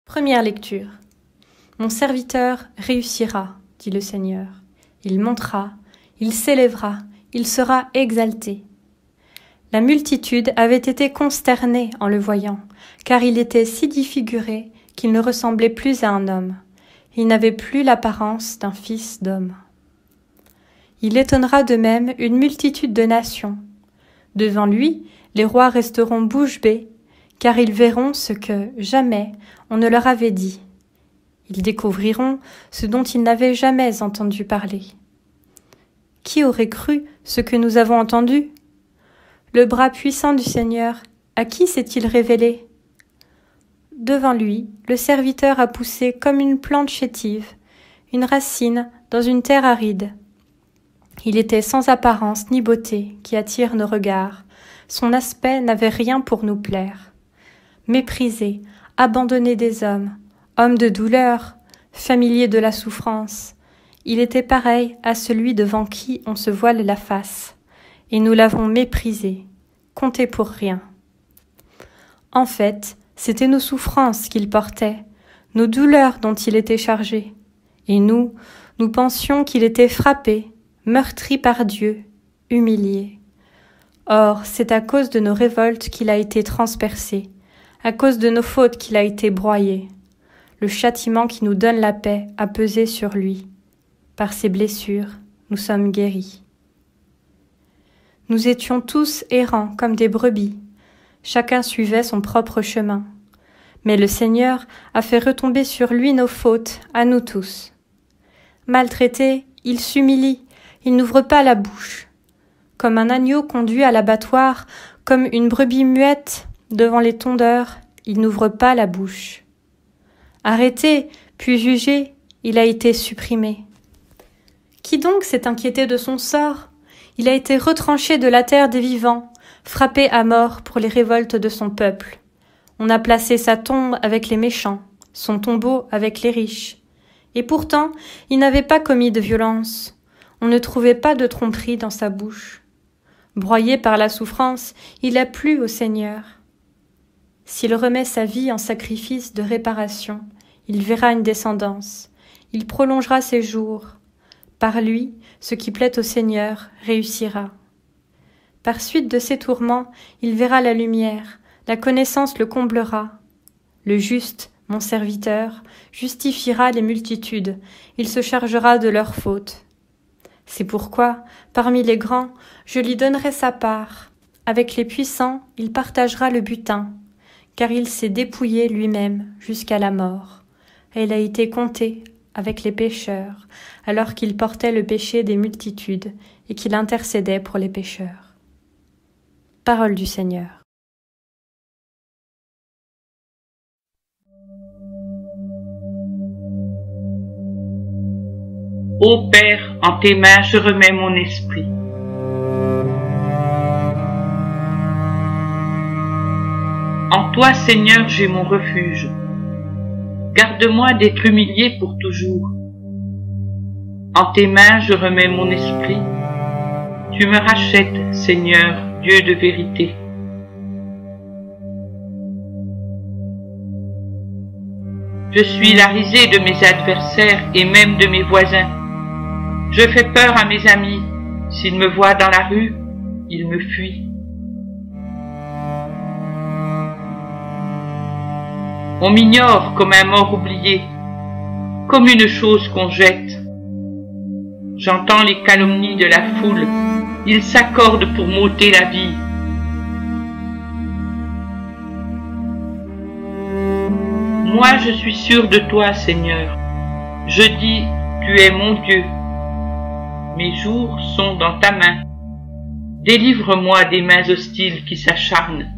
Première lecture. Mon serviteur réussira, dit le Seigneur. Il montera, il s'élèvera, il sera exalté. La multitude avait été consternée en le voyant, car il était si défiguré qu'il ne ressemblait plus à un homme. Il n'avait plus l'apparence d'un fils d'homme. Il étonnera de même une multitude de nations. Devant lui, les rois resteront bouche bée, car ils verront ce que, jamais, on ne leur avait dit. Ils découvriront ce dont ils n'avaient jamais entendu parler. Qui aurait cru ce que nous avons entendu? Le bras puissant du Seigneur, à qui s'est-il révélé? Devant lui, le serviteur a poussé comme une plante chétive, une racine dans une terre aride. Il était sans apparence ni beauté qui attire nos regards. Son aspect n'avait rien pour nous plaire. Méprisé, abandonné des hommes, homme de douleur, familier de la souffrance, il était pareil à celui devant qui on se voile la face, et nous l'avons méprisé, compté pour rien. En fait, c'étaient nos souffrances qu'il portait, nos douleurs dont il était chargé, et nous pensions qu'il était frappé, meurtri par Dieu, humilié. Or, c'est à cause de nos révoltes qu'il a été transpercé, à cause de nos fautes qu'il a été broyé. Le châtiment qui nous donne la paix a pesé sur lui. Par ses blessures, nous sommes guéris. Nous étions tous errants comme des brebis. Chacun suivait son propre chemin. Mais le Seigneur a fait retomber sur lui nos fautes, à nous tous. Maltraité, il s'humilie, il n'ouvre pas la bouche. Comme un agneau conduit à l'abattoir, comme une brebis muette devant les tondeurs, il n'ouvre pas la bouche. Arrêté, puis jugé, il a été supprimé. Qui donc s'est inquiété de son sort? Il a été retranché de la terre des vivants, frappé à mort pour les révoltes de son peuple. On a placé sa tombe avec les méchants, son tombeau avec les riches. Et pourtant, il n'avait pas commis de violence. On ne trouvait pas de tromperie dans sa bouche. Broyé par la souffrance, il a plu au Seigneur. S'il remet sa vie en sacrifice de réparation, il verra une descendance. Il prolongera ses jours. Par lui, ce qui plaît au Seigneur réussira. Par suite de ses tourments, il verra la lumière, la connaissance le comblera. Le juste, mon serviteur, justifiera les multitudes, il se chargera de leurs fautes. C'est pourquoi, parmi les grands, je lui donnerai sa part. Avec les puissants, il partagera le butin, car il s'est dépouillé lui-même jusqu'à la mort. et il a été compté avec les pécheurs, alors qu'il portait le péché des multitudes et qu'il intercédait pour les pécheurs. Parole du Seigneur. Ô Père, en tes mains je remets mon esprit. En toi, Seigneur, j'ai mon refuge. Garde-moi d'être humilié pour toujours. En tes mains je remets mon esprit. Tu me rachètes, Seigneur, Dieu de vérité. Je suis la risée de mes adversaires et même de mes voisins. Je fais peur à mes amis. S'ils me voient dans la rue, ils me fuient. On m'ignore comme un mort oublié, comme une chose qu'on jette. J'entends les calomnies de la foule, ils s'accordent pour m'ôter la vie. Moi je suis sûr de toi, Seigneur. Je dis, tu es mon Dieu. Mes jours sont dans ta main. Délivre-moi des mains hostiles qui s'acharnent.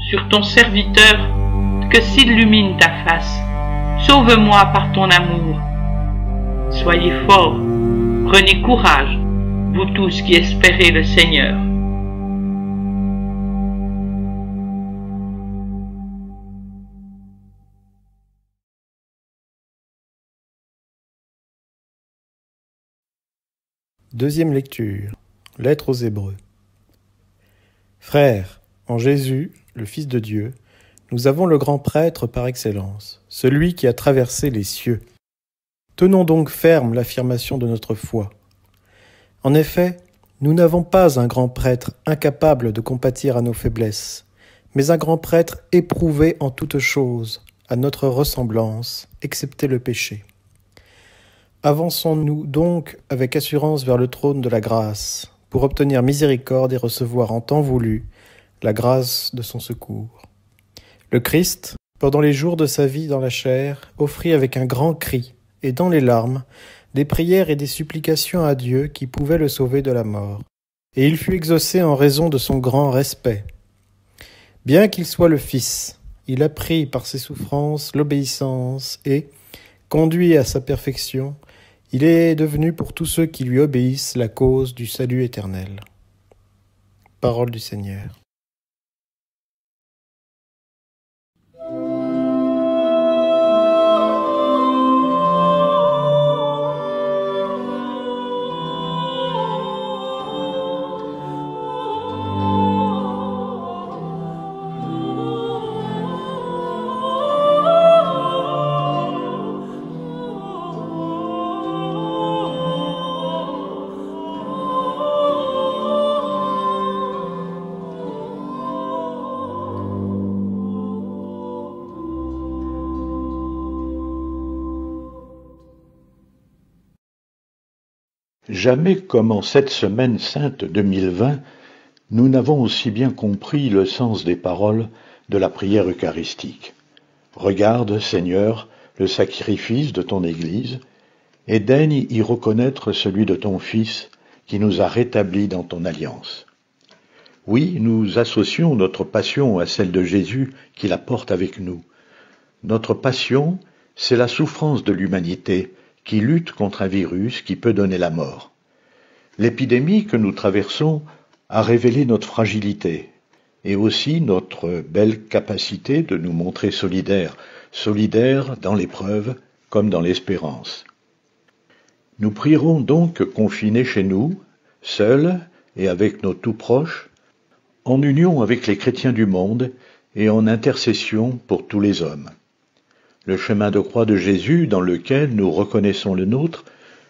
Sur ton serviteur, que s'illumine ta face. Sauve-moi par ton amour. Soyez forts, prenez courage, vous tous qui espérez le Seigneur. Deuxième lecture. Lettre aux Hébreux. Frères, en Jésus, le Fils de Dieu, nous avons le grand prêtre par excellence, celui qui a traversé les cieux. Tenons donc ferme l'affirmation de notre foi. En effet, nous n'avons pas un grand prêtre incapable de compatir à nos faiblesses, mais un grand prêtre éprouvé en toutes choses, à notre ressemblance, excepté le péché. Avançons-nous donc avec assurance vers le trône de la grâce, pour obtenir miséricorde et recevoir en temps voulu la grâce de son secours. Le Christ, pendant les jours de sa vie dans la chair, offrit avec un grand cri et dans les larmes des prières et des supplications à Dieu qui pouvaient le sauver de la mort. Et il fut exaucé en raison de son grand respect. Bien qu'il soit le Fils, il apprit par ses souffrances l'obéissance et, conduit à sa perfection, il est devenu pour tous ceux qui lui obéissent la cause du salut éternel. Parole du Seigneur. Jamais comme en cette semaine sainte 2020, nous n'avons aussi bien compris le sens des paroles de la prière eucharistique. Regarde, Seigneur, le sacrifice de ton Église, et daigne y reconnaître celui de ton Fils qui nous a rétablis dans ton alliance. Oui, nous associons notre passion à celle de Jésus qui la porte avec nous. Notre passion, c'est la souffrance de l'humanité qui lutte contre un virus qui peut donner la mort. L'épidémie que nous traversons a révélé notre fragilité et aussi notre belle capacité de nous montrer solidaires dans l'épreuve comme dans l'espérance. Nous prierons donc confinés chez nous, seuls et avec nos tout proches, en union avec les chrétiens du monde et en intercession pour tous les hommes. Le chemin de croix de Jésus, dans lequel nous reconnaissons le nôtre,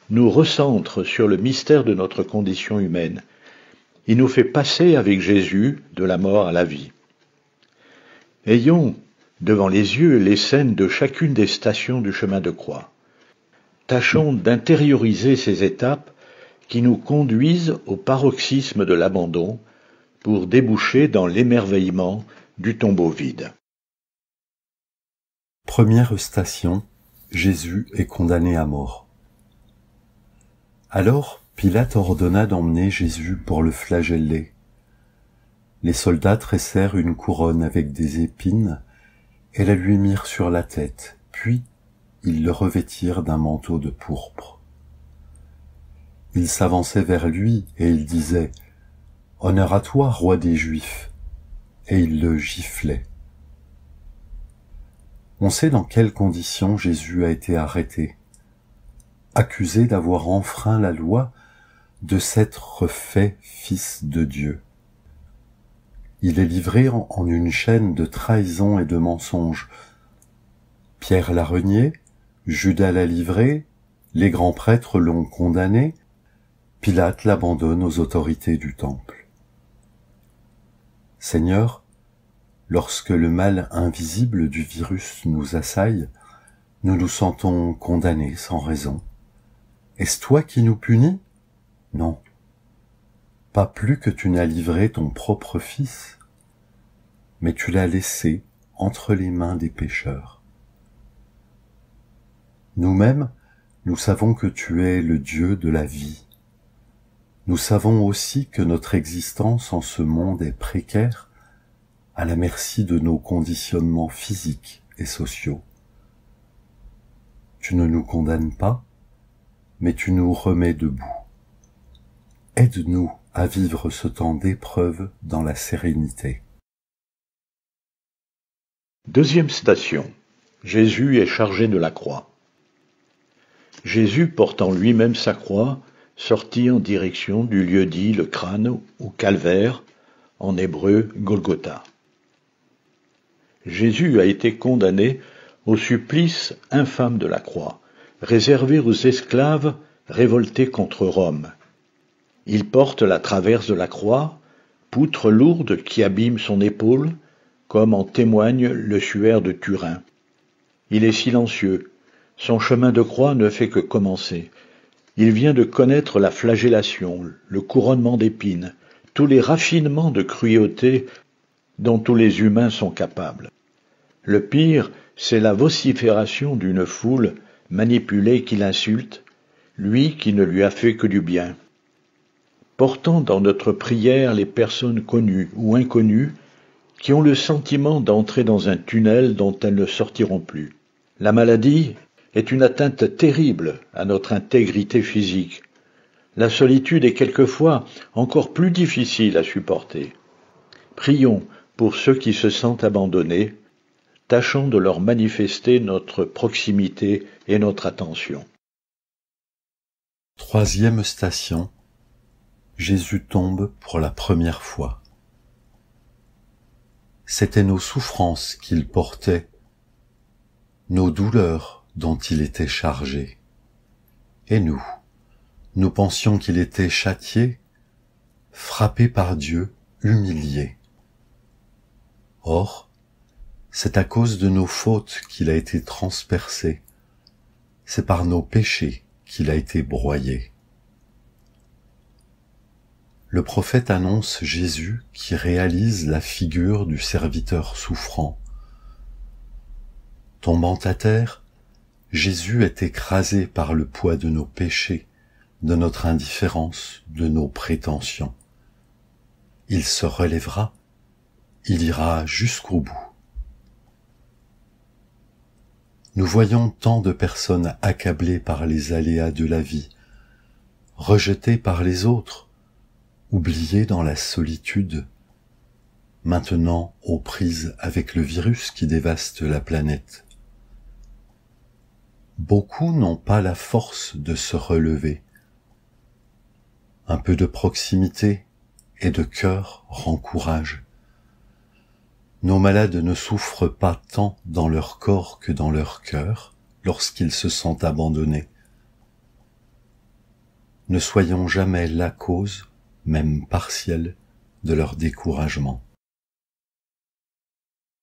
nous recentre sur le mystère de notre condition humaine. Il nous fait passer avec Jésus de la mort à la vie. Ayons devant les yeux les scènes de chacune des stations du chemin de croix. Tâchons d'intérioriser ces étapes qui nous conduisent au paroxysme de l'abandon pour déboucher dans l'émerveillement du tombeau vide. Première station, Jésus est condamné à mort. Alors Pilate ordonna d'emmener Jésus pour le flageller. Les soldats tressèrent une couronne avec des épines et la lui mirent sur la tête, puis ils le revêtirent d'un manteau de pourpre. Ils s'avançaient vers lui et ils disaient « Honneur à toi, roi des Juifs !» et ils le giflaient. On sait dans quelles conditions Jésus a été arrêté, accusé d'avoir enfreint la loi, de s'être fait fils de Dieu. Il est livré en une chaîne de trahison et de mensonges. Pierre l'a renié, Judas l'a livré, les grands prêtres l'ont condamné, Pilate l'abandonne aux autorités du temple. Seigneur, lorsque le mal invisible du virus nous assaille, nous nous sentons condamnés sans raison. Est-ce toi qui nous punis? Non. Pas plus que tu n'as livré ton propre fils, mais tu l'as laissé entre les mains des pécheurs. Nous-mêmes, nous savons que tu es le Dieu de la vie. Nous savons aussi que notre existence en ce monde est précaire, à la merci de nos conditionnements physiques et sociaux. Tu ne nous condamnes pas, mais tu nous remets debout. Aide-nous à vivre ce temps d'épreuve dans la sérénité. Deuxième station. Jésus est chargé de la croix. Jésus, portant lui-même sa croix, sortit en direction du lieu dit le crâne ou calvaire, en hébreu Golgotha. Jésus a été condamné au supplice infâme de la croix, réservé aux esclaves révoltés contre Rome. Il porte la traverse de la croix, poutre lourde qui abîme son épaule, comme en témoigne le suaire de Turin. Il est silencieux, son chemin de croix ne fait que commencer. Il vient de connaître la flagellation, le couronnement d'épines, tous les raffinements de cruauté dont tous les humains sont capables. Le pire, c'est la vocifération d'une foule manipulée qui l'insulte, lui qui ne lui a fait que du bien. Portons dans notre prière les personnes connues ou inconnues qui ont le sentiment d'entrer dans un tunnel dont elles ne sortiront plus. La maladie est une atteinte terrible à notre intégrité physique. La solitude est quelquefois encore plus difficile à supporter. Prions pour ceux qui se sentent abandonnés, tâchons de leur manifester notre proximité et notre attention. Troisième station. Jésus tombe pour la première fois. C'étaient nos souffrances qu'il portait, nos douleurs dont il était chargé. Et nous pensions qu'il était châtié, frappé par Dieu, humilié. Or, c'est à cause de nos fautes qu'il a été transpercé, c'est par nos péchés qu'il a été broyé. Le prophète annonce Jésus qui réalise la figure du serviteur souffrant. Tombant à terre, Jésus est écrasé par le poids de nos péchés, de notre indifférence, de nos prétentions. Il se relèvera, il ira jusqu'au bout. Nous voyons tant de personnes accablées par les aléas de la vie, rejetées par les autres, oubliées dans la solitude, maintenant aux prises avec le virus qui dévaste la planète. Beaucoup n'ont pas la force de se relever. Un peu de proximité et de cœur rend courage. Nos malades ne souffrent pas tant dans leur corps que dans leur cœur lorsqu'ils se sentent abandonnés. Ne soyons jamais la cause, même partielle, de leur découragement.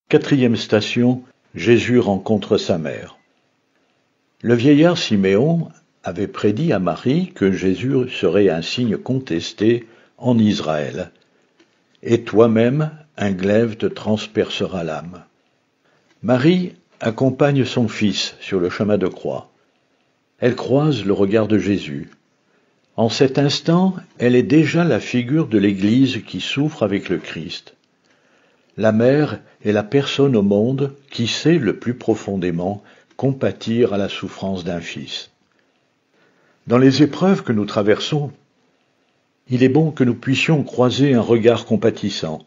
Quatrième station, Jésus rencontre sa mère. Le vieillard Siméon avait prédit à Marie que Jésus serait un signe contesté en Israël. Et toi-même, un glaive te transpercera l'âme. Marie accompagne son fils sur le chemin de croix. Elle croise le regard de Jésus. En cet instant, elle est déjà la figure de l'Église qui souffre avec le Christ. La mère est la personne au monde qui sait le plus profondément compatir à la souffrance d'un fils. Dans les épreuves que nous traversons, il est bon que nous puissions croiser un regard compatissant.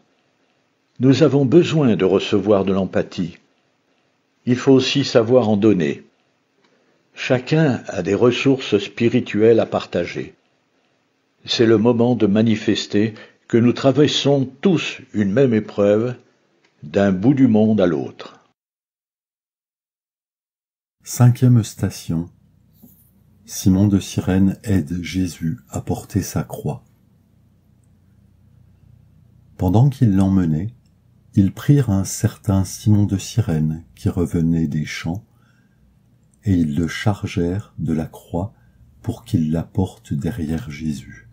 Nous avons besoin de recevoir de l'empathie. Il faut aussi savoir en donner. Chacun a des ressources spirituelles à partager. C'est le moment de manifester que nous traversons tous une même épreuve, d'un bout du monde à l'autre. 5e station. Simon de Cyrène aide Jésus à porter sa croix. Pendant qu'ils l'emmenaient, ils prirent un certain Simon de Cyrène qui revenait des champs, et ils le chargèrent de la croix pour qu'il la porte derrière Jésus.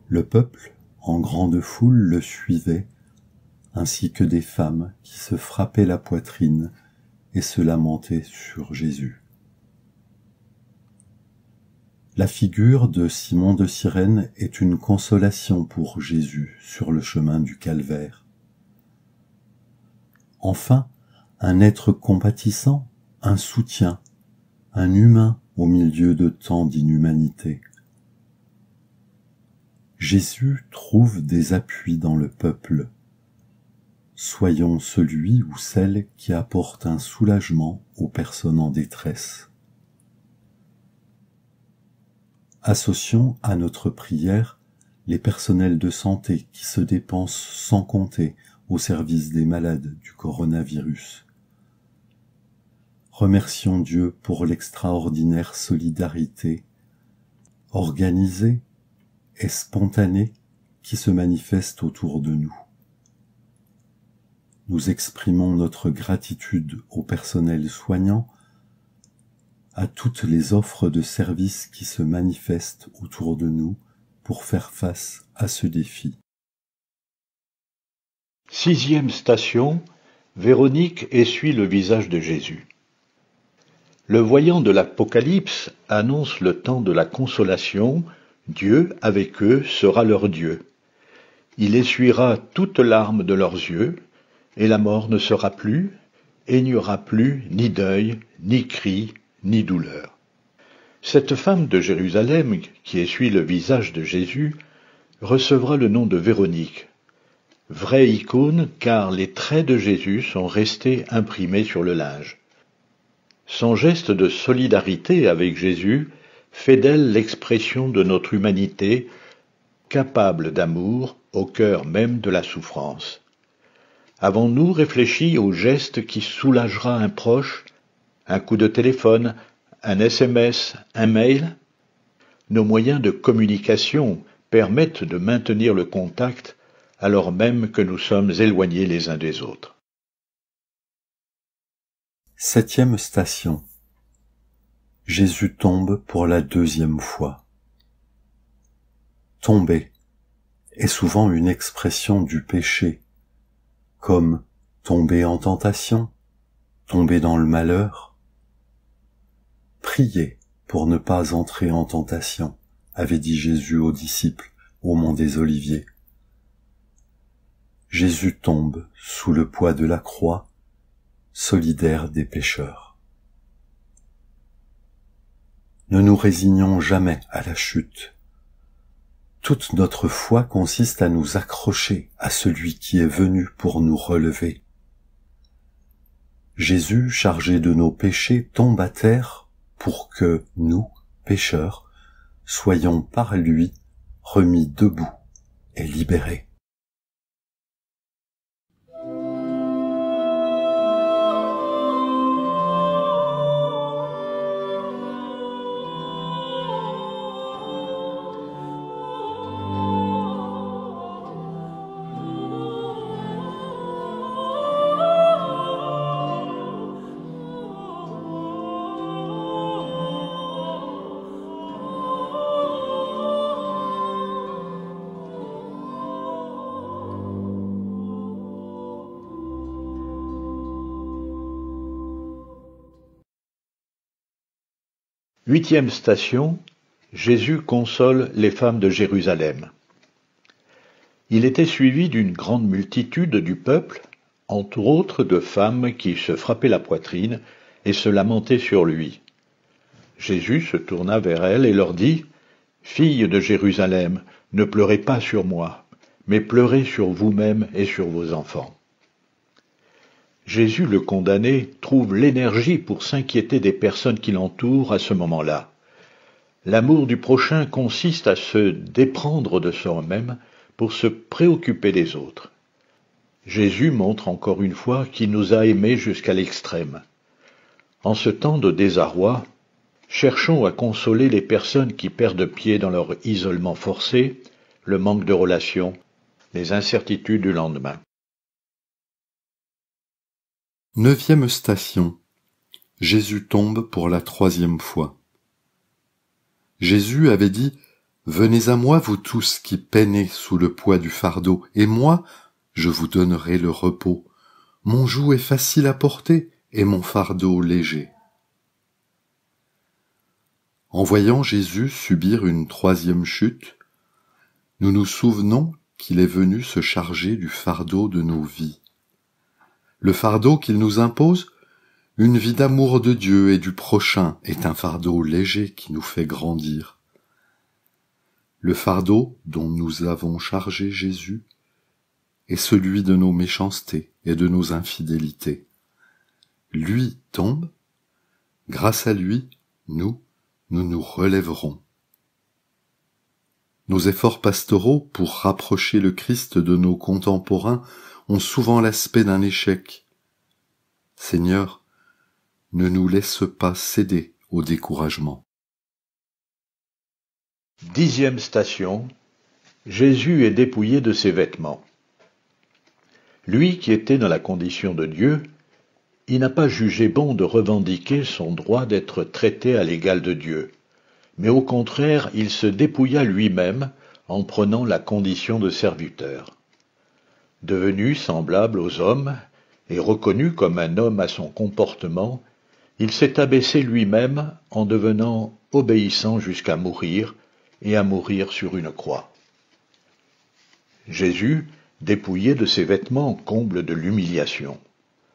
Le peuple, en grande foule, le suivait, ainsi que des femmes qui se frappaient la poitrine et se lamentaient sur Jésus. La figure de Simon de Cyrène est une consolation pour Jésus sur le chemin du calvaire. Enfin, un être compatissant, un soutien, un humain au milieu de tant d'inhumanité. Jésus trouve des appuis dans le peuple. Soyons celui ou celle qui apporte un soulagement aux personnes en détresse. Associons à notre prière les personnels de santé qui se dépensent sans compter au service des malades du coronavirus. Remercions Dieu pour l'extraordinaire solidarité organisée et spontanée qui se manifeste autour de nous. Nous exprimons notre gratitude au personnel soignant, à toutes les offres de services qui se manifestent autour de nous pour faire face à ce défi. 6e station, Véronique essuie le visage de Jésus. Le voyant de l'Apocalypse annonce le temps de la consolation. Dieu, avec eux, sera leur Dieu. Il essuiera toute larme de leurs yeux, et la mort ne sera plus, et il n'y aura plus ni deuil, ni cri, ni douleur. Cette femme de Jérusalem, qui essuie le visage de Jésus, recevra le nom de Véronique. Vraie icône, car les traits de Jésus sont restés imprimés sur le linge. Son geste de solidarité avec Jésus fait d'elle l'expression de notre humanité, capable d'amour au cœur même de la souffrance. Avons-nous réfléchi au geste qui soulagera un proche, un coup de téléphone, un SMS, un mail? Nos moyens de communication permettent de maintenir le contact alors même que nous sommes éloignés les uns des autres. 7e station. Jésus tombe pour la 2e fois. Tomber est souvent une expression du péché, comme tomber en tentation, tomber dans le malheur. Priez pour ne pas entrer en tentation, avait dit Jésus aux disciples au mont des Oliviers. Jésus tombe sous le poids de la croix, solidaire des pécheurs. Ne nous résignons jamais à la chute. Toute notre foi consiste à nous accrocher à celui qui est venu pour nous relever. Jésus, chargé de nos péchés, tombe à terre pour que nous, pécheurs, soyons par lui remis debout et libérés. 8e station, Jésus console les femmes de Jérusalem. Il était suivi d'une grande multitude du peuple, entre autres de femmes qui se frappaient la poitrine et se lamentaient sur lui. Jésus se tourna vers elles et leur dit « Filles de Jérusalem, ne pleurez pas sur moi, mais pleurez sur vous-mêmes et sur vos enfants. » Jésus, le condamné, trouve l'énergie pour s'inquiéter des personnes qui l'entourent à ce moment-là. L'amour du prochain consiste à se déprendre de soi-même pour se préoccuper des autres. Jésus montre encore une fois qu'il nous a aimés jusqu'à l'extrême. En ce temps de désarroi, cherchons à consoler les personnes qui perdent pied dans leur isolement forcé, le manque de relations, les incertitudes du lendemain. 9e station. Jésus tombe pour la 3e fois. Jésus avait dit « Venez à moi, vous tous qui peinez sous le poids du fardeau, et moi, je vous donnerai le repos. Mon joug est facile à porter, et mon fardeau léger. » En voyant Jésus subir une 3e chute, nous nous souvenons qu'il est venu se charger du fardeau de nos vies. Le fardeau qu'il nous impose, une vie d'amour de Dieu et du prochain, est un fardeau léger qui nous fait grandir. Le fardeau dont nous avons chargé Jésus est celui de nos méchancetés et de nos infidélités. Lui tombe, grâce à lui, nous nous relèverons. Nos efforts pastoraux pour rapprocher le Christ de nos contemporains ont souvent l'aspect d'un échec. Seigneur, ne nous laisse pas céder au découragement. 10e station, Jésus est dépouillé de ses vêtements. Lui qui était dans la condition de Dieu, il n'a pas jugé bon de revendiquer son droit d'être traité à l'égal de Dieu, mais au contraire, il se dépouilla lui-même en prenant la condition de serviteur. Devenu semblable aux hommes et reconnu comme un homme à son comportement, il s'est abaissé lui-même en devenant obéissant jusqu'à mourir et à mourir sur une croix. Jésus, dépouillé de ses vêtements, comble de l'humiliation.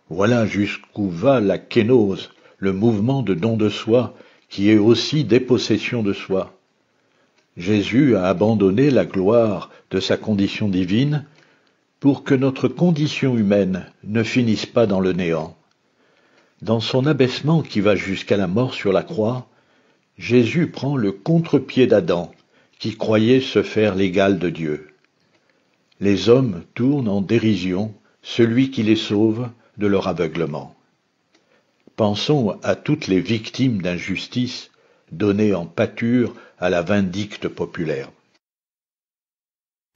Voilà jusqu'où va la kénose, le mouvement de don de soi, qui est aussi dépossession de soi. Jésus a abandonné la gloire de sa condition divine pour que notre condition humaine ne finisse pas dans le néant. Dans son abaissement qui va jusqu'à la mort sur la croix, Jésus prend le contre-pied d'Adam, qui croyait se faire l'égal de Dieu. Les hommes tournent en dérision celui qui les sauve de leur aveuglement. Pensons à toutes les victimes d'injustice données en pâture à la vindicte populaire.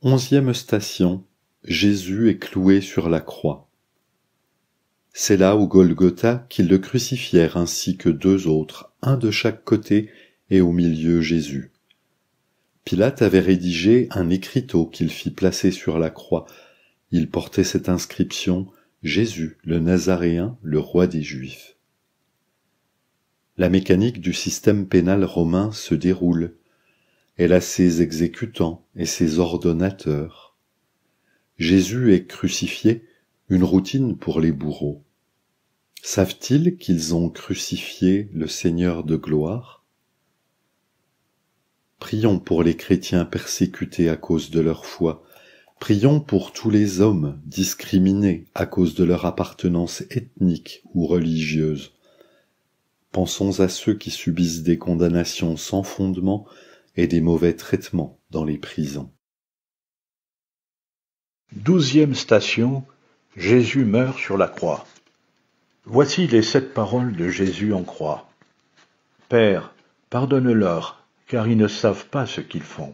11e station. Jésus est cloué sur la croix. C'est là au Golgotha qu'ils le crucifièrent ainsi que 2 autres, un de chaque côté et au milieu Jésus. Pilate avait rédigé un écriteau qu'il fit placer sur la croix. Il portait cette inscription « Jésus, le Nazaréen, le roi des Juifs ». La mécanique du système pénal romain se déroule. Elle a ses exécutants et ses ordonnateurs. Jésus est crucifié, une routine pour les bourreaux. Savent-ils qu'ils ont crucifié le Seigneur de gloire ? Prions pour les chrétiens persécutés à cause de leur foi. Prions pour tous les hommes discriminés à cause de leur appartenance ethnique ou religieuse. Pensons à ceux qui subissent des condamnations sans fondement et des mauvais traitements dans les prisons. 12e station, Jésus meurt sur la croix. Voici les 7 paroles de Jésus en croix. Père, pardonne-leur, car ils ne savent pas ce qu'ils font.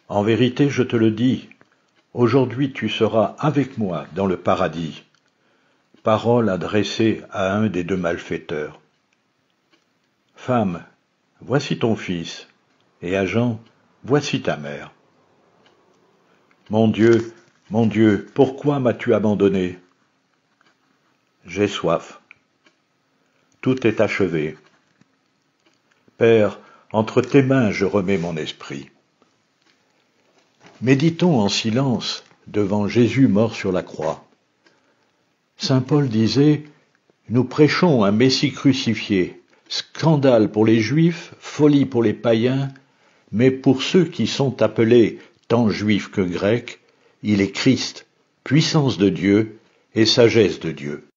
En vérité, je te le dis, aujourd'hui tu seras avec moi dans le paradis. Parole adressée à un des 2 malfaiteurs. Femme, voici ton fils, et à Jean, voici ta mère. Mon Dieu, pourquoi m'as-tu abandonné ? J'ai soif. Tout est achevé. Père, entre tes mains je remets mon esprit. Méditons en silence devant Jésus mort sur la croix. Saint Paul disait « Nous prêchons un Messie crucifié, scandale pour les Juifs, folie pour les païens, mais pour ceux qui sont appelés tant Juifs que Grecs, il est Christ, puissance de Dieu et sagesse de Dieu. »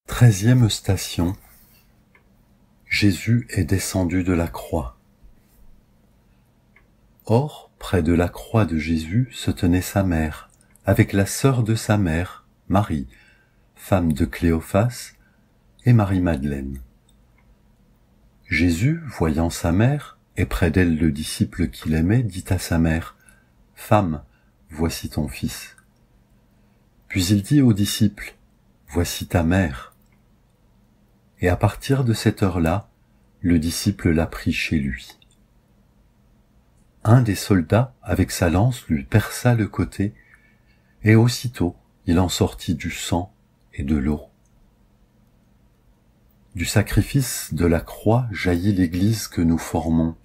Treizième station. Jésus est descendu de la croix. Or, près de la croix de Jésus se tenait sa mère, avec la sœur de sa mère, Marie, femme de Cléophas, et Marie-Madeleine. Jésus, voyant sa mère, et près d'elle le disciple qu'il aimait, dit à sa mère, « Femme, voici ton fils. » Puis il dit au disciple, « Voici ta mère. » Et à partir de cette heure-là, le disciple l'a pris chez lui. Un des soldats, avec sa lance, lui perça le côté, et aussitôt il en sortit du sang et de l'eau. Du sacrifice de la croix jaillit l'Église que nous formons.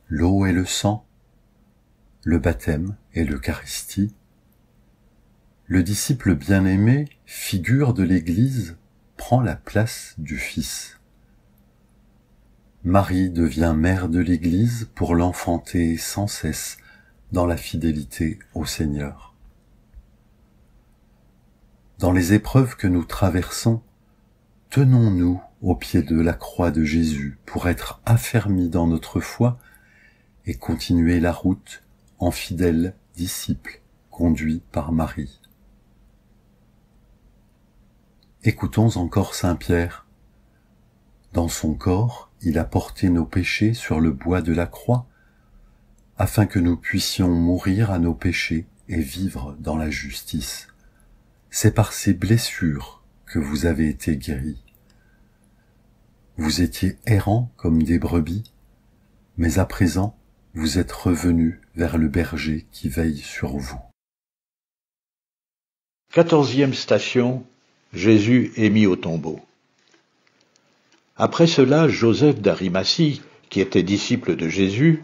L'eau et le sang, le baptême et l'Eucharistie. Le disciple bien-aimé, figure de l'Église, prend la place du Fils. Marie devient mère de l'Église pour l'enfanter sans cesse dans la fidélité au Seigneur. Dans les épreuves que nous traversons, tenons-nous au pied de la croix de Jésus pour être affermis dans notre foi et continuer la route en fidèles disciples conduits par Marie. Écoutons encore Saint Pierre. Dans son corps, il a porté nos péchés sur le bois de la croix, afin que nous puissions mourir à nos péchés et vivre dans la justice. C'est par ces blessures que vous avez été guéris. Vous étiez errants comme des brebis, mais à présent, vous êtes revenus vers le berger qui veille sur vous. 14e station. Jésus est mis au tombeau. Après cela, Joseph d'Arimathie, qui était disciple de Jésus,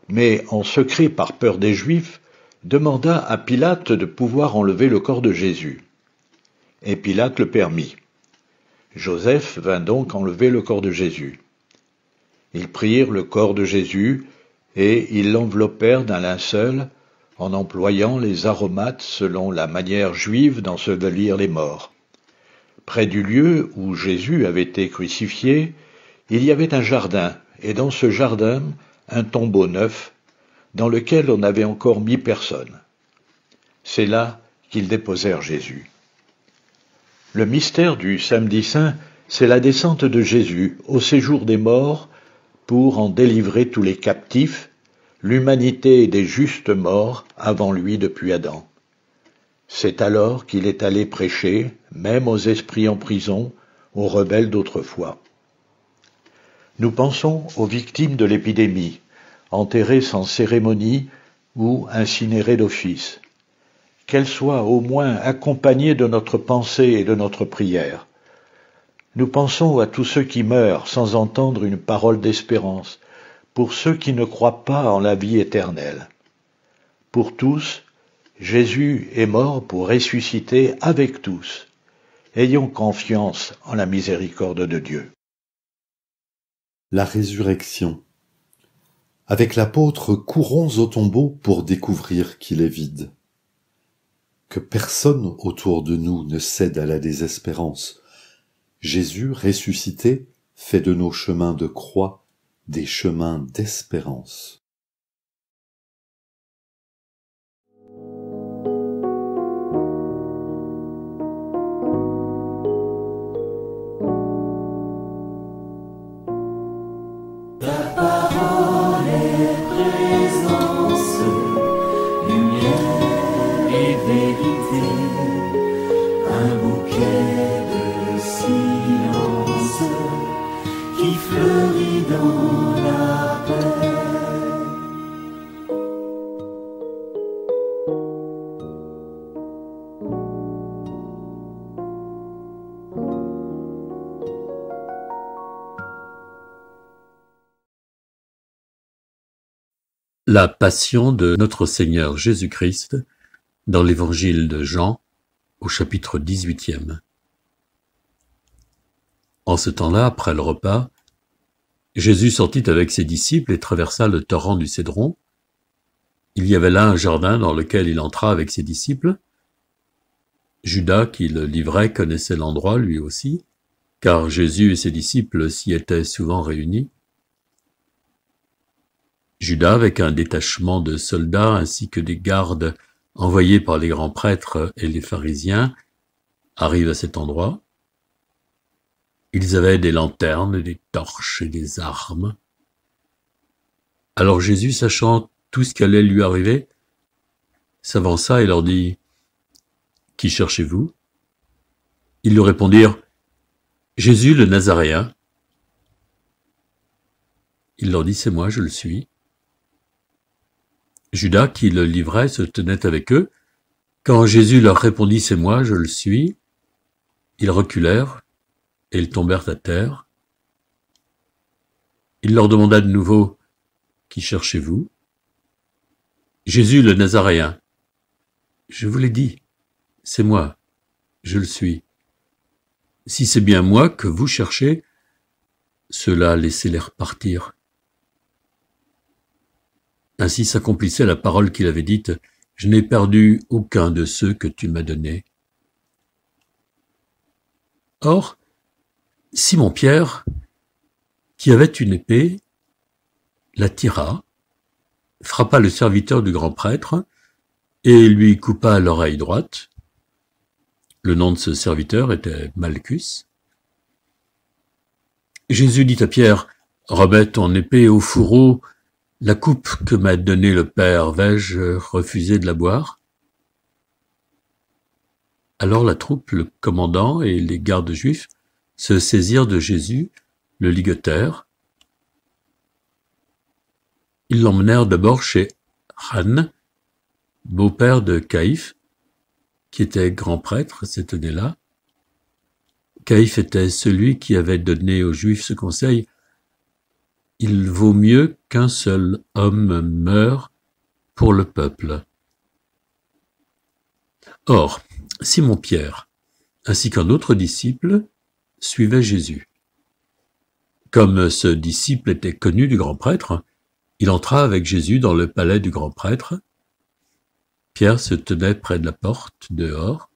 mais en secret par peur des Juifs, demanda à Pilate de pouvoir enlever le corps de Jésus. Et Pilate le permit. Joseph vint donc enlever le corps de Jésus. Ils prirent le corps de Jésus et ils l'enveloppèrent d'un linceul en employant les aromates selon la manière juive d'ensevelir les morts. Près du lieu où Jésus avait été crucifié, il y avait un jardin, et dans ce jardin, un tombeau neuf, dans lequel on n'avait encore mis personne. C'est là qu'ils déposèrent Jésus. Le mystère du Samedi Saint, c'est la descente de Jésus au séjour des morts pour en délivrer tous les captifs, l'humanité des justes morts avant lui depuis Adam. C'est alors qu'il est allé prêcher, même aux esprits en prison, aux rebelles d'autrefois. Nous pensons aux victimes de l'épidémie, enterrées sans cérémonie ou incinérées d'office. Qu'elles soient au moins accompagnées de notre pensée et de notre prière. Nous pensons à tous ceux qui meurent sans entendre une parole d'espérance, pour ceux qui ne croient pas en la vie éternelle. Pour tous, Jésus est mort pour ressusciter avec tous. Ayons confiance en la miséricorde de Dieu. La résurrection. Avec l'apôtre, courons au tombeau pour découvrir qu'il est vide. Que personne autour de nous ne cède à la désespérance. Jésus, ressuscité, fait de nos chemins de croix des chemins d'espérance. Ta parole est présence, lumière et vérité, un bouquet de silence qui fleurit dans la paix. La passion de notre Seigneur Jésus-Christ dans l'évangile de Jean au chapitre 18e. En ce temps-là, après le repas, Jésus sortit avec ses disciples et traversa le torrent du Cédron. Il y avait là un jardin dans lequel il entra avec ses disciples. Judas, qui le livrait, connaissait l'endroit lui aussi, car Jésus et ses disciples s'y étaient souvent réunis. Judas, avec un détachement de soldats ainsi que des gardes envoyés par les grands prêtres et les pharisiens, arrive à cet endroit. Ils avaient des lanternes, des torches et des armes. Alors Jésus, sachant tout ce qui allait lui arriver, s'avança et leur dit « Qui cherchez-vous » Ils lui répondirent « Jésus le Nazaréen ». Il leur dit « C'est moi, je le suis ». Judas, qui le livrait, se tenait avec eux. Quand Jésus leur répondit « C'est moi, je le suis », ils reculèrent et ils tombèrent à terre. Il leur demanda de nouveau « Qui cherchez-vous » ? Jésus le Nazaréen. Je vous l'ai dit, c'est moi, je le suis. Si c'est bien moi que vous cherchez, cela laissez-les repartir. Ainsi s'accomplissait la parole qu'il avait dite, « Je n'ai perdu aucun de ceux que tu m'as donnés. » Or, Simon-Pierre, qui avait une épée, la tira, frappa le serviteur du grand prêtre et lui coupa l'oreille droite. Le nom de ce serviteur était Malchus. Jésus dit à Pierre, « Remets ton épée au fourreau. La coupe que m'a donnée le Père, vais-je refuser de la boire ?» Alors la troupe, le commandant et les gardes juifs se saisirent de Jésus, le ligottèrent. Ils l'emmenèrent d'abord chez Han, beau-père de Caïphe, qui était grand prêtre cette année-là. Caïphe était celui qui avait donné aux Juifs ce conseil: « Il vaut mieux qu'un seul homme meure pour le peuple. » Or, Simon-Pierre, ainsi qu'un autre disciple, suivait Jésus. Comme ce disciple était connu du grand prêtre, il entra avec Jésus dans le palais du grand prêtre. Pierre se tenait près de la porte, dehors.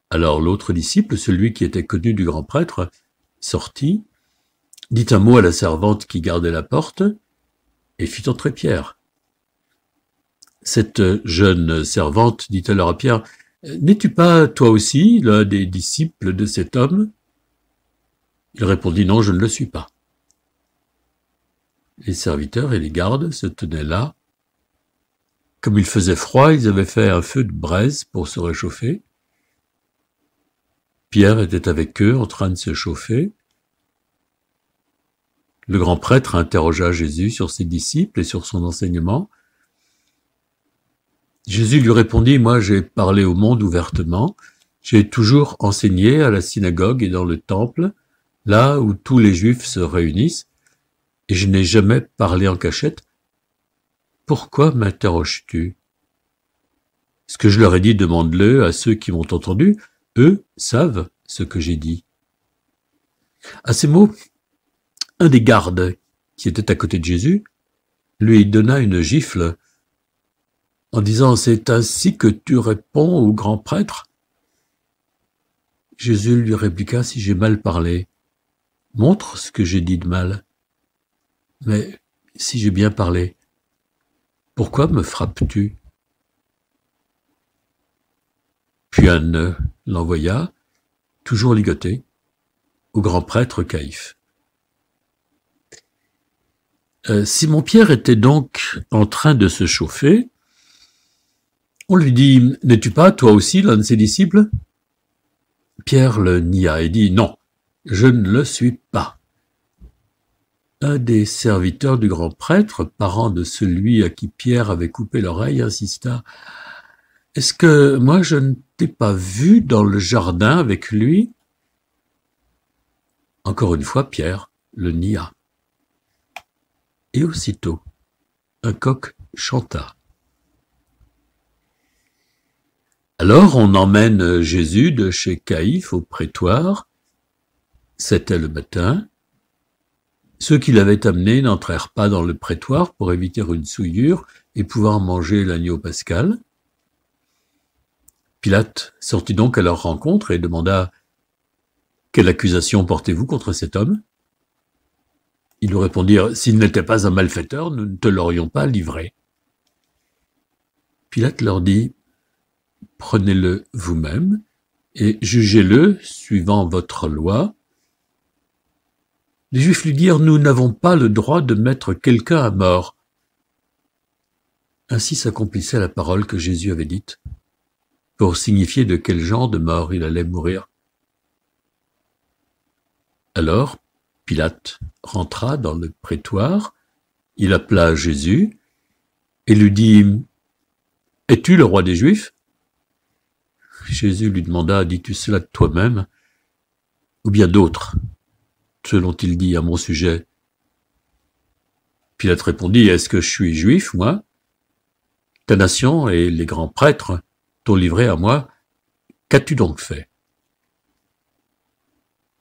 Alors l'autre disciple, celui qui était connu du grand prêtre, sortit, dit un mot à la servante qui gardait la porte, et fit entrer Pierre. Cette jeune servante dit alors à Pierre, « N'es-tu pas, toi aussi, l'un des disciples de cet homme ?» Il répondit, « Non, je ne le suis pas. » Les serviteurs et les gardes se tenaient là. Comme il faisait froid, ils avaient fait un feu de braise pour se réchauffer. Pierre était avec eux en train de se chauffer. Le grand prêtre interrogea Jésus sur ses disciples et sur son enseignement. Jésus lui répondit, « Moi j'ai parlé au monde ouvertement, j'ai toujours enseigné à la synagogue et dans le temple, là où tous les Juifs se réunissent, et je n'ai jamais parlé en cachette. Pourquoi m'interroges-tu ? Ce que je leur ai dit, demande-le à ceux qui m'ont entendu, eux savent ce que j'ai dit. » À ces mots, un des gardes qui était à côté de Jésus lui donna une gifle en disant « C'est ainsi que tu réponds au grand prêtre ?» Jésus lui répliqua « Si j'ai mal parlé, montre ce que j'ai dit de mal. Mais si j'ai bien parlé, pourquoi me frappes-tu » Puis Anne l'envoya, toujours ligoté, au grand prêtre Caïphe. Simon-Pierre était donc en train de se chauffer. On lui dit, « N'es-tu pas, toi aussi, l'un de ses disciples ?» Pierre le nia et dit, « Non, je ne le suis pas. » Un des serviteurs du grand prêtre, parent de celui à qui Pierre avait coupé l'oreille, insista, « Est-ce que moi je ne t'ai pas vu dans le jardin avec lui ?» Encore une fois, Pierre le nia. Et aussitôt, un coq chanta. Alors on emmène Jésus de chez Caïphe au prétoire. C'était le matin. Ceux qui l'avaient amené n'entrèrent pas dans le prétoire pour éviter une souillure et pouvoir manger l'agneau pascal. Pilate sortit donc à leur rencontre et demanda « Quelle accusation portez-vous contre cet homme ?» Ils lui répondirent « S'il n'était pas un malfaiteur, nous ne te l'aurions pas livré. » Pilate leur dit « Prenez-le vous-même et jugez-le suivant votre loi. » Les Juifs lui dirent « Nous n'avons pas le droit de mettre quelqu'un à mort. » Ainsi s'accomplissait la parole que Jésus avait dite, pour signifier de quel genre de mort il allait mourir. Alors, Pilate rentra dans le prétoire, il appela Jésus et lui dit « Es-tu le roi des Juifs ?» Jésus lui demanda « Dis-tu cela de toi-même ou bien d'autres, ce dont il dit à mon sujet ?» Pilate répondit « Est-ce que je suis juif, moi ? Ta nation et les grands prêtres t'ont livré à moi. Qu'as-tu donc fait ?»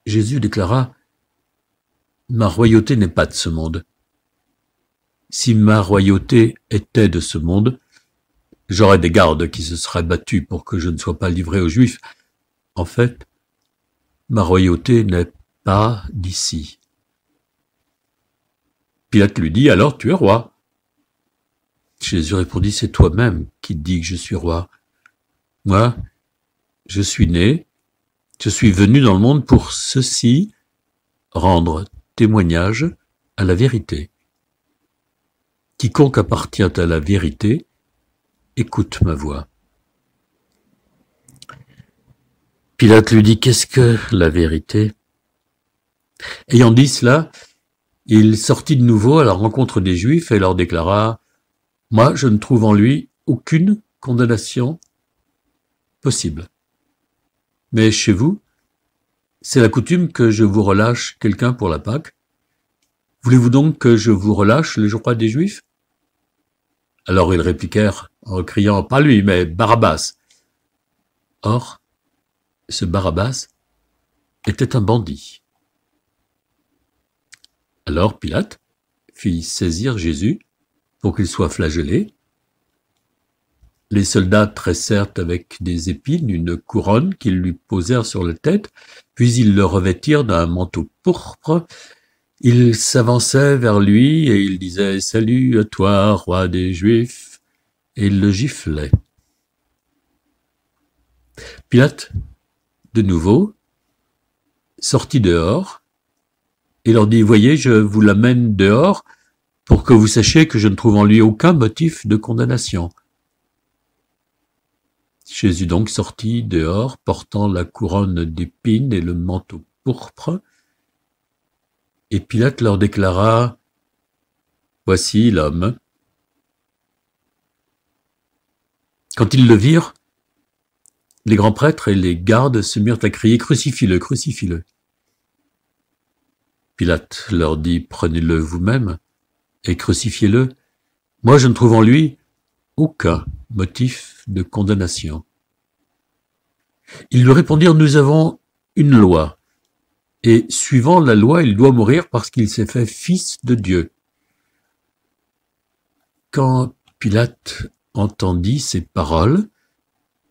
Jésus déclara « Ma royauté n'est pas de ce monde. Si ma royauté était de ce monde, j'aurais des gardes qui se seraient battus pour que je ne sois pas livré aux Juifs. En fait, ma royauté n'est pas d'ici. » Pilate lui dit « Alors tu es roi. » Jésus répondit « C'est toi-même qui dis que je suis roi. Moi, je suis né, je suis venu dans le monde pour ceci, rendre témoignage à la vérité. Quiconque appartient à la vérité, écoute ma voix. » Pilate lui dit « Qu'est-ce que la vérité ?» Ayant dit cela, il sortit de nouveau à la rencontre des Juifs et leur déclara « Moi, je ne trouve en lui aucune condamnation possible. Mais chez vous, c'est la coutume que je vous relâche quelqu'un pour la Pâque. Voulez-vous donc que je vous relâche le roi des Juifs ?» Alors ils répliquèrent en criant « Pas lui, mais Barabbas !» Or, ce Barabbas était un bandit. Alors Pilate fit saisir Jésus pour qu'il soit flagellé. Les soldats tressèrent avec des épines une couronne qu'ils lui posèrent sur la tête, puis ils le revêtirent d'un manteau pourpre. Ils s'avançaient vers lui et ils disaient « Salut à toi, roi des Juifs !» et ils le giflaient. Pilate, de nouveau, sortit dehors et leur dit « Voyez, je vous l'amène dehors pour que vous sachiez que je ne trouve en lui aucun motif de condamnation. » Jésus donc sortit dehors, portant la couronne d'épines et le manteau pourpre, et Pilate leur déclara « Voici l'homme. » Quand ils le virent, les grands prêtres et les gardes se mirent à crier « Crucifie-le, crucifie-le !» Pilate leur dit « Prenez-le vous-même et crucifiez-le. Moi, je ne trouve en lui aucun motif de condamnation. » Ils lui répondirent « Nous avons une loi, et suivant la loi, il doit mourir parce qu'il s'est fait fils de Dieu. » Quand Pilate entendit ces paroles,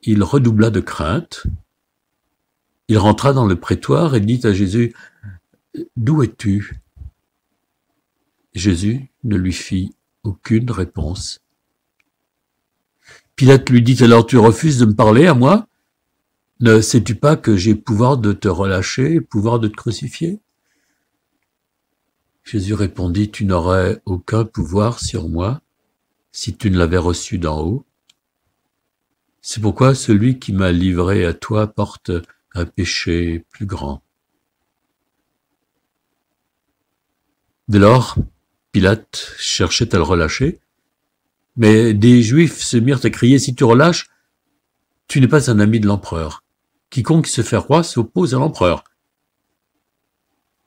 il redoubla de crainte. Il rentra dans le prétoire et dit à Jésus « D'où es-tu » Jésus ne lui fit aucune réponse. Pilate lui dit alors « Tu refuses de me parler à moi ? Ne sais-tu pas que j'ai pouvoir de te relâcher et pouvoir de te crucifier ?» Jésus répondit, « Tu n'aurais aucun pouvoir sur moi si tu ne l'avais reçu d'en haut. C'est pourquoi celui qui m'a livré à toi porte un péché plus grand. » Dès lors, Pilate cherchait à le relâcher, mais des Juifs se mirent à crier, « Si tu relâches, tu n'es pas un ami de l'empereur. Quiconque se fait roi s'oppose à l'empereur. »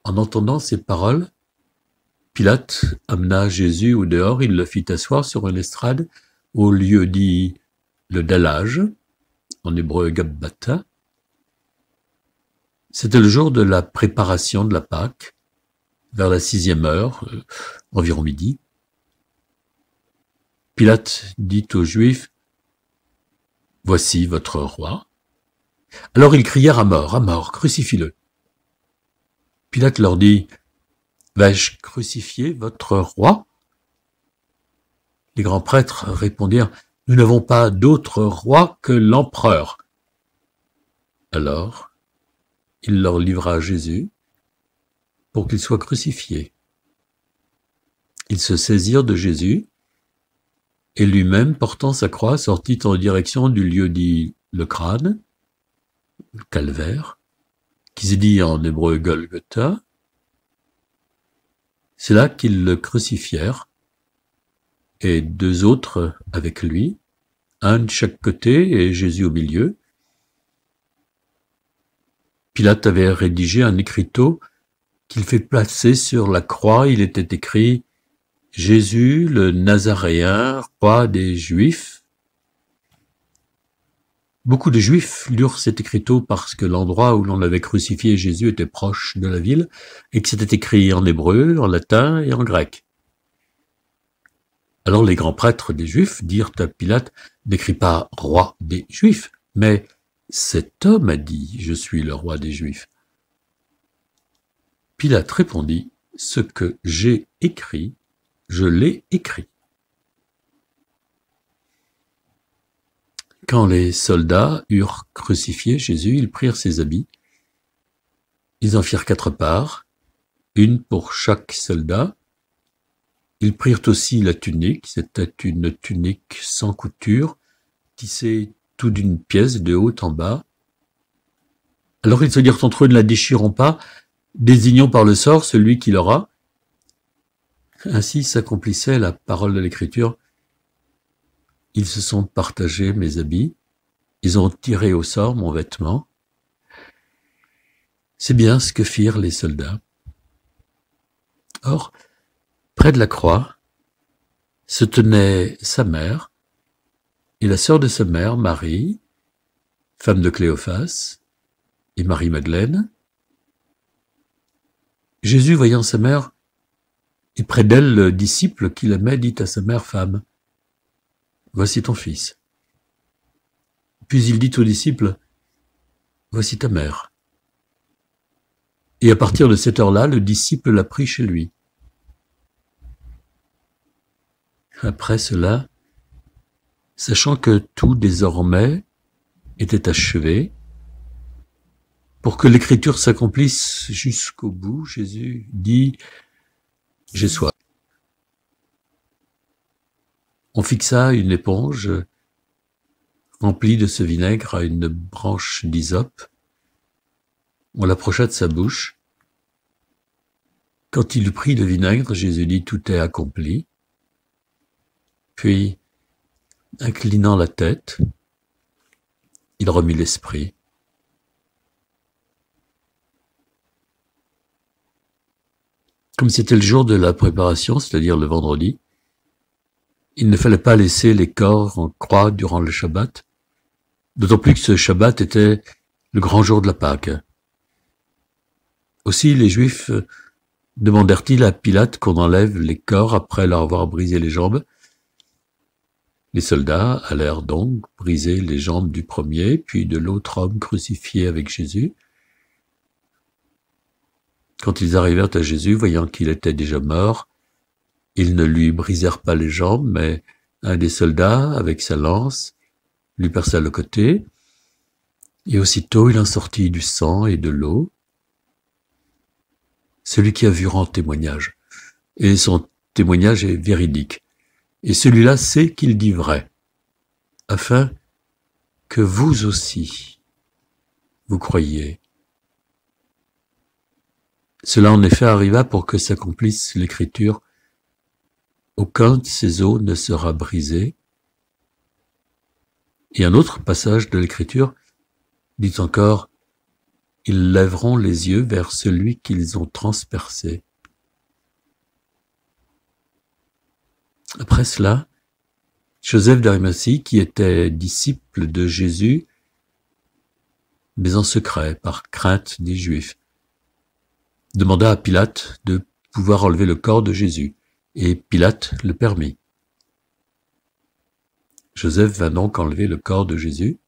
En entendant ces paroles, Pilate amena Jésus au dehors, il le fit asseoir sur une estrade au lieu dit le dallage, en hébreu Gabbata. C'était le jour de la préparation de la Pâque, vers la 6e heure, environ midi. Pilate dit aux Juifs, « Voici votre roi. » Alors ils crièrent à mort, crucifie-le. Pilate leur dit, « Vais-je crucifier votre roi ?» Les grands prêtres répondirent, « Nous n'avons pas d'autre roi que l'empereur. » Alors, il leur livra Jésus pour qu'il soit crucifié. Ils se saisirent de Jésus, et lui-même, portant sa croix, sortit en direction du lieu dit le crâne, le calvaire, qui se dit en hébreu Golgotha. C'est là qu'ils le crucifièrent, et 2 autres avec lui, un de chaque côté et Jésus au milieu. Pilate avait rédigé un écriteau qu'il fait placer sur la croix. Il était écrit « Jésus le Nazaréen, roi des Juifs ». Beaucoup de Juifs lurent cet écriteau parce que l'endroit où l'on avait crucifié Jésus était proche de la ville et que c'était écrit en hébreu, en latin et en grec. Alors les grands prêtres des Juifs dirent à Pilate, « N'écris pas « roi des Juifs », mais « cet homme a dit « Je suis le roi des Juifs ». Pilate répondit, « Ce que j'ai écrit, je l'ai écrit. » Quand les soldats eurent crucifié Jésus, ils prirent ses habits. Ils en firent 4 parts, une pour chaque soldat. Ils prirent aussi la tunique, c'était une tunique sans couture, tissée tout d'une pièce de haut en bas. Alors ils se dirent entre eux, ne la déchirons pas, désignons par le sort celui qui l'aura. Ainsi s'accomplissait la parole de l'Écriture. Ils se sont partagés mes habits, ils ont tiré au sort mon vêtement. C'est bien ce que firent les soldats. Or, près de la croix, se tenait sa mère et la sœur de sa mère, Marie, femme de Cléophas, et Marie-Madeleine. Jésus, voyant sa mère, et près d'elle le disciple qu'il aimait, dit à sa mère, « Femme, voici ton fils. » Puis il dit au disciple, « Voici ta mère. » Et à partir de cette heure-là, le disciple l'a pris chez lui. Après cela, sachant que tout désormais était achevé, pour que l'écriture s'accomplisse jusqu'au bout, Jésus dit « J'ai soif ». On fixa une éponge remplie de ce vinaigre à une branche d'hysope. On l'approcha de sa bouche. Quand il eut pris le vinaigre, Jésus dit « Tout est accompli ». Puis, inclinant la tête, il remit l'esprit. Comme c'était le jour de la préparation, c'est-à-dire le vendredi, il ne fallait pas laisser les corps en croix durant le Shabbat, d'autant plus que ce Shabbat était le grand jour de la Pâque. Aussi, les Juifs demandèrent-ils à Pilate qu'on enlève les corps après leur avoir brisé les jambes. Les soldats allèrent donc briser les jambes du premier, puis de l'autre homme crucifié avec Jésus. Quand ils arrivèrent à Jésus, voyant qu'il était déjà mort, ils ne lui brisèrent pas les jambes, mais un des soldats, avec sa lance, lui perça le côté, et aussitôt il en sortit du sang et de l'eau. Celui qui a vu rend témoignage. et son témoignage est véridique. Et celui-là sait qu'il dit vrai, afin que vous aussi, vous croyiez. Cela en effet arriva pour que s'accomplisse l'Écriture. Aucun de ces os ne sera brisé. Et un autre passage de l'Écriture dit encore, ils lèveront les yeux vers celui qu'ils ont transpercé. Après cela, Joseph d'Arimathie, qui était disciple de Jésus, mais en secret, par crainte des Juifs, demanda à Pilate de pouvoir enlever le corps de Jésus, et Pilate le permit. Joseph vint donc enlever le corps de Jésus.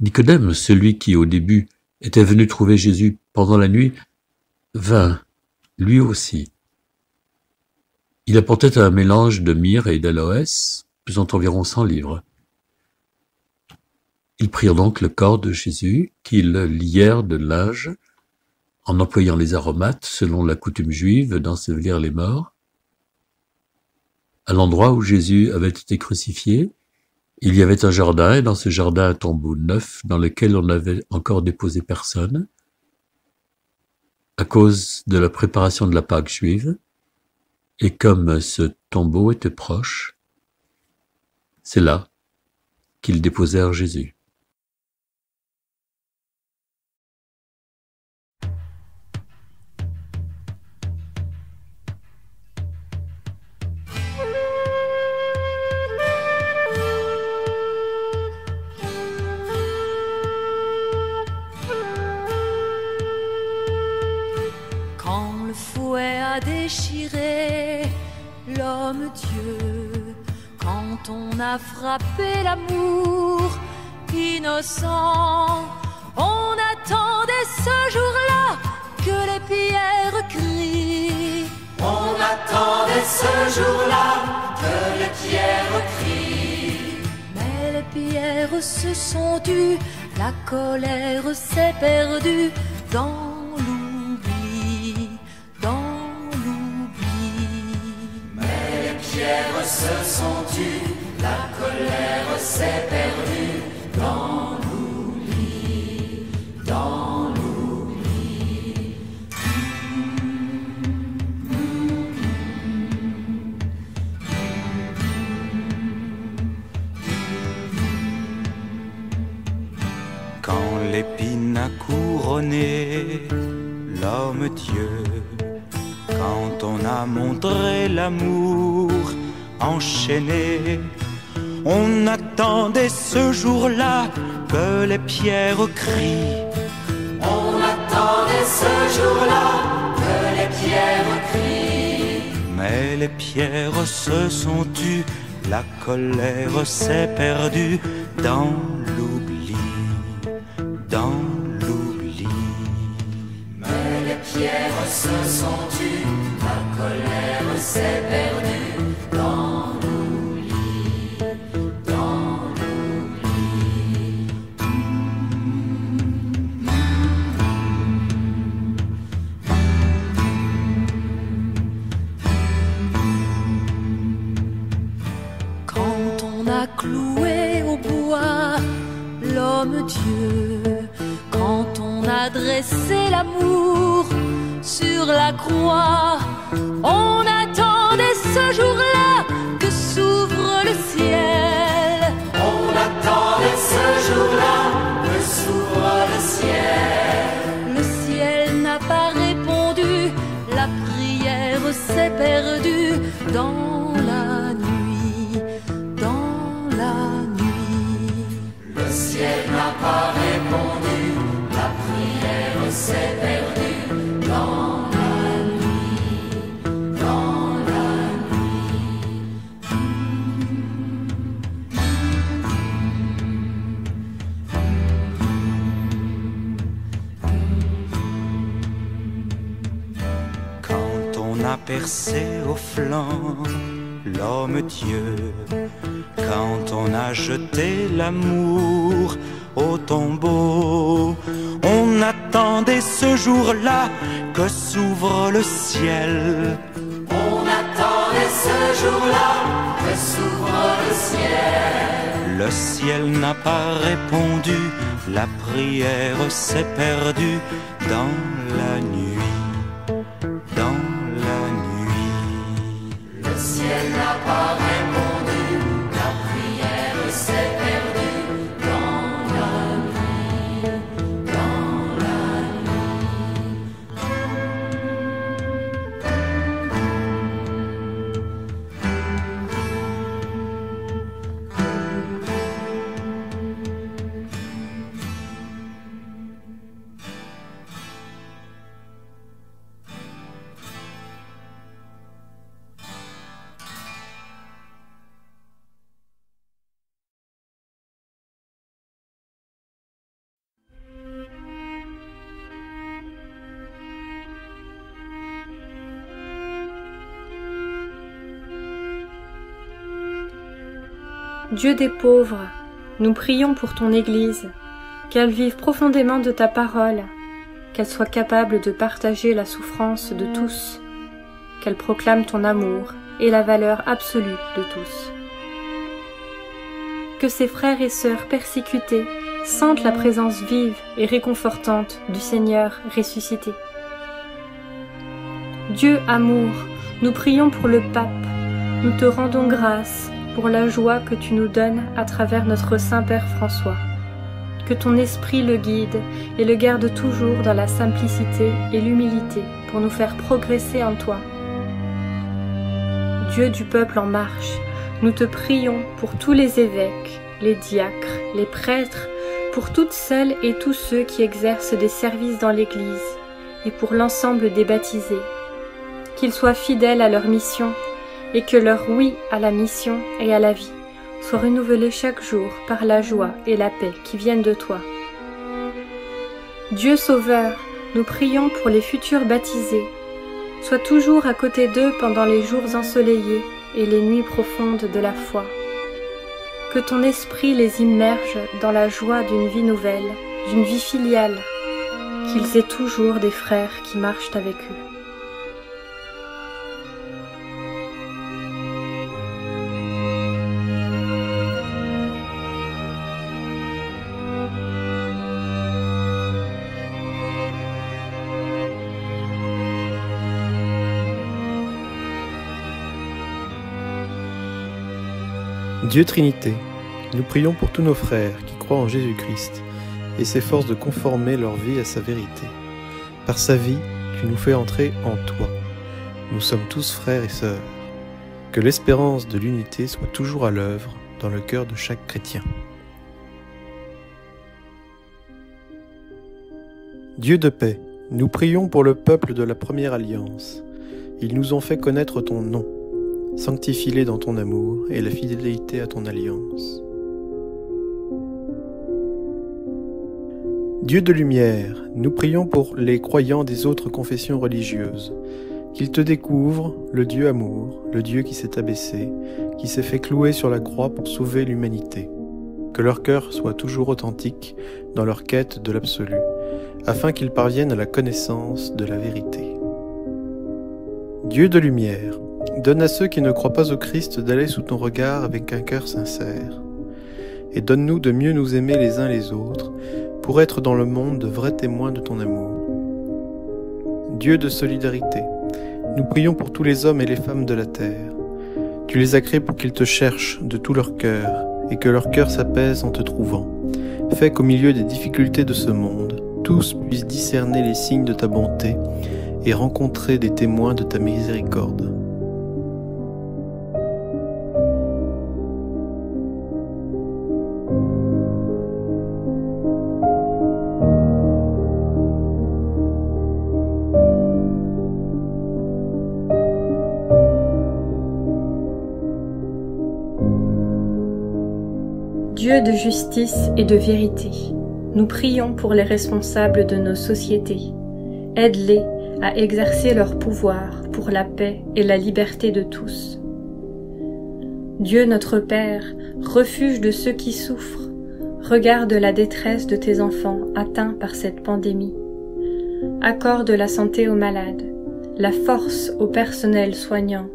Nicodème, celui qui au début était venu trouver Jésus pendant la nuit, vint, lui aussi. Il apportait un mélange de myrrhe et d'aloès, pesant environ 100 livres. Ils prirent donc le corps de Jésus, qu'ils lièrent de linge, en employant les aromates, selon la coutume juive, d'ensevelir les morts. À l'endroit où Jésus avait été crucifié, il y avait un jardin, et dans ce jardin un tombeau neuf, dans lequel on n'avait encore déposé personne, à cause de la préparation de la Pâque juive. Et comme ce tombeau était proche, c'est là qu'ils déposèrent Jésus. Quand le fouet a déchiré l'homme-dieu, quand on a frappé l'amour innocent, on attendait ce jour-là que les pierres crient. On attendait ce jour-là que les pierres crient. Mais les pierres se sont tues, la colère s'est perdue dans l'oubli, dans l'oubli. Mais les pierres se sont tues, la colère s'est perdue dans l'oubli, dans l'oubli. Quand l'épine a couronné l'homme-dieu, quand on a montré l'amour enchaîné, on attendait ce jour-là que les pierres crient. On attendait ce jour-là que les pierres crient. Mais les pierres se sont tues, la colère s'est perdue dans l'oubli, dans l'oubli. Mais les pierres se sont tues, la colère s'est perdue dans l'oubli, dans l'oubli. Quand on a cloué au bois l'homme-dieu, quand on a dressé l'amour sur la croix, on attendait ce jour-là que s'ouvre le ciel. On attendait ce jour-là que s'ouvre le ciel. Le ciel n'a pas répondu, la prière s'est perdue dans la nuit, dans la nuit. Le ciel n'a pas répondu, la prière s'est perdue dans la nuit, dans la nuit. Quand on a percé au flanc l'homme-dieu, quand on a jeté l'amour au tombeau. On attendait ce jour-là que s'ouvre le ciel. On attendait ce jour-là que s'ouvre le ciel. Le ciel n'a pas répondu, la prière s'est perdue dans la nuit, dans la nuit. Le ciel n'a pas répondu, la prière s'est perdue dans la nuit, dans la nuit. Dieu des pauvres, nous prions pour ton Église, qu'elle vive profondément de ta parole, qu'elle soit capable de partager la souffrance de tous, qu'elle proclame ton amour et la valeur absolue de tous. Que ses frères et sœurs persécutés sentent la présence vive et réconfortante du Seigneur ressuscité. Dieu amour, nous prions pour le pape, nous te rendons grâce pour la joie que tu nous donnes à travers notre Saint-Père François. Que ton esprit le guide et le garde toujours dans la simplicité et l'humilité pour nous faire progresser en toi. Dieu du peuple en marche, nous te prions pour tous les évêques, les diacres, les prêtres, pour toutes celles et tous ceux qui exercent des services dans l'Église et pour l'ensemble des baptisés. Qu'ils soient fidèles à leur mission et que leur oui à la mission et à la vie soit renouvelé chaque jour par la joie et la paix qui viennent de toi. Dieu Sauveur, nous prions pour les futurs baptisés. Sois toujours à côté d'eux pendant les jours ensoleillés et les nuits profondes de la foi. Que ton esprit les immerge dans la joie d'une vie nouvelle, d'une vie filiale, qu'ils aient toujours des frères qui marchent avec eux. Dieu Trinité, nous prions pour tous nos frères qui croient en Jésus-Christ et s'efforcent de conformer leur vie à sa vérité. Par sa vie, tu nous fais entrer en toi. Nous sommes tous frères et sœurs. Que l'espérance de l'unité soit toujours à l'œuvre dans le cœur de chaque chrétien. Dieu de paix, nous prions pour le peuple de la première alliance. Ils nous ont fait connaître ton nom. Sanctifie-les dans ton amour et la fidélité à ton alliance. Dieu de lumière, nous prions pour les croyants des autres confessions religieuses, qu'ils te découvrent, le Dieu amour, le Dieu qui s'est abaissé, qui s'est fait clouer sur la croix pour sauver l'humanité. Que leur cœur soit toujours authentique dans leur quête de l'absolu, afin qu'ils parviennent à la connaissance de la vérité. Dieu de lumière, donne à ceux qui ne croient pas au Christ d'aller sous ton regard avec un cœur sincère. Et donne-nous de mieux nous aimer les uns les autres pour être dans le monde de vrais témoins de ton amour. Dieu de solidarité, nous prions pour tous les hommes et les femmes de la terre. Tu les as créés pour qu'ils te cherchent de tout leur cœur et que leur cœur s'apaise en te trouvant. Fais qu'au milieu des difficultés de ce monde, tous puissent discerner les signes de ta bonté et rencontrer des témoins de ta miséricorde. Dieu de justice et de vérité, nous prions pour les responsables de nos sociétés. Aide-les à exercer leur pouvoir pour la paix et la liberté de tous. Dieu notre Père, refuge de ceux qui souffrent, regarde la détresse de tes enfants atteints par cette pandémie. Accorde la santé aux malades, la force au personnel soignant,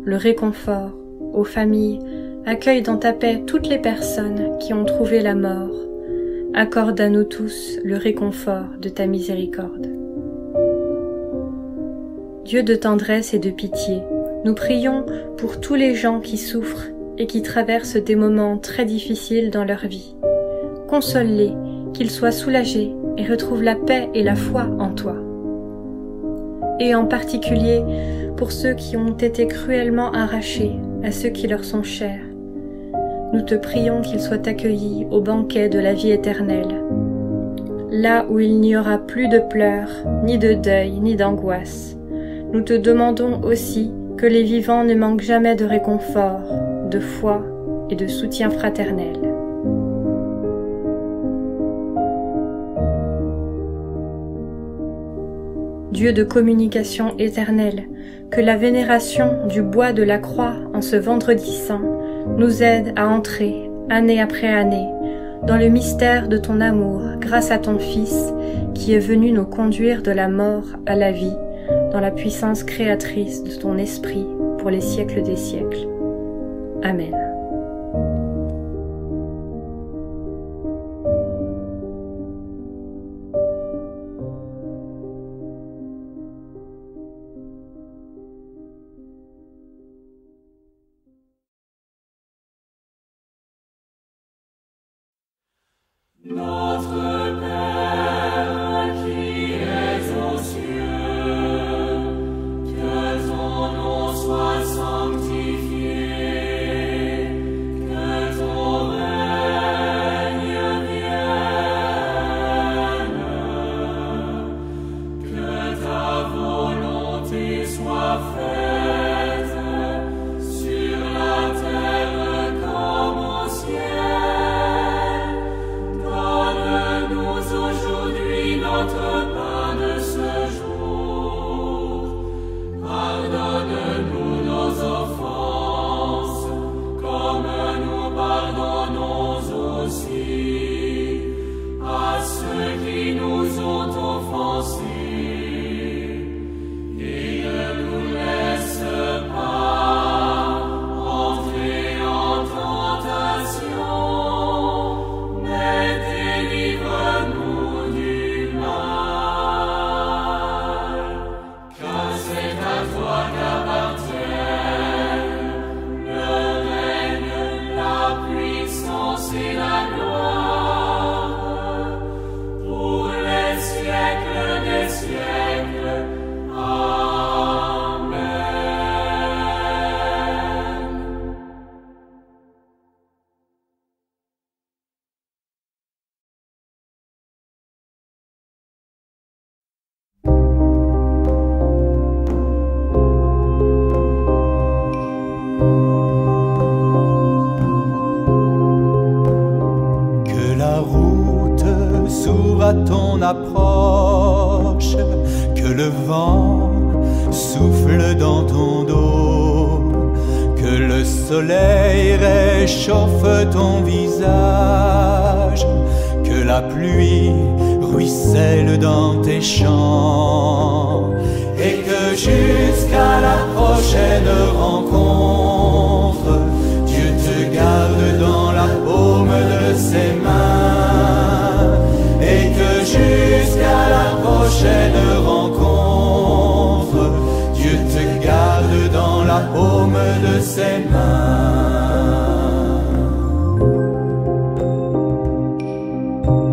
le réconfort aux familles, accueille dans ta paix toutes les personnes qui ont trouvé la mort. Accorde à nous tous le réconfort de ta miséricorde. Dieu de tendresse et de pitié, nous prions pour tous les gens qui souffrent et qui traversent des moments très difficiles dans leur vie. Console-les, qu'ils soient soulagés et retrouvent la paix et la foi en toi. Et en particulier pour ceux qui ont été cruellement arrachés à ceux qui leur sont chers. Nous te prions qu'ils soient accueillis au banquet de la vie éternelle, là où il n'y aura plus de pleurs, ni de deuil, ni d'angoisse. Nous te demandons aussi que les vivants ne manquent jamais de réconfort, de foi et de soutien fraternel. Dieu de communication éternelle, que la vénération du bois de la croix en ce vendredi saint nous aide à entrer, année après année, dans le mystère de ton amour grâce à ton Fils qui est venu nous conduire de la mort à la vie dans la puissance créatrice de ton esprit pour les siècles des siècles. Amen. Notre Père qui es aux cieux, que ton nom soit sanctifié, que ton règne vienne, que ta volonté soit faite sur la terre comme au ciel. Aujourd'hui notre pain de ce jour, pardonne-nous nos offenses, comme nous pardonnons aussi à ceux qui nous ont offensés, et ne nous laisse pas entrer en tentation, mais délivre-nous. C'est la gloire pour les siècles des siècles. Amen. S'ouvre à ton approche, que le vent souffle dans ton dos, que le soleil réchauffe ton visage, que la pluie ruisselle dans tes champs, et que jusqu'à la prochaine rencontre, Dieu te garde dans la paume de ses mains, et que jusqu'à la prochaine rencontre, Dieu te garde dans la paume de ses mains.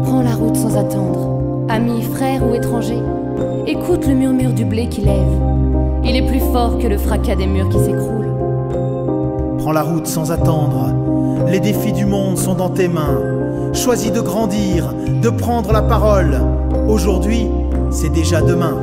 Prends la route sans attendre, amis, frères ou étrangers, écoute le murmure du blé qui lève, il est plus fort que le fracas des murs qui s'écroulent. Prends la route sans attendre, les défis du monde sont dans tes mains. Choisis de grandir, de prendre la parole. Aujourd'hui, c'est déjà demain.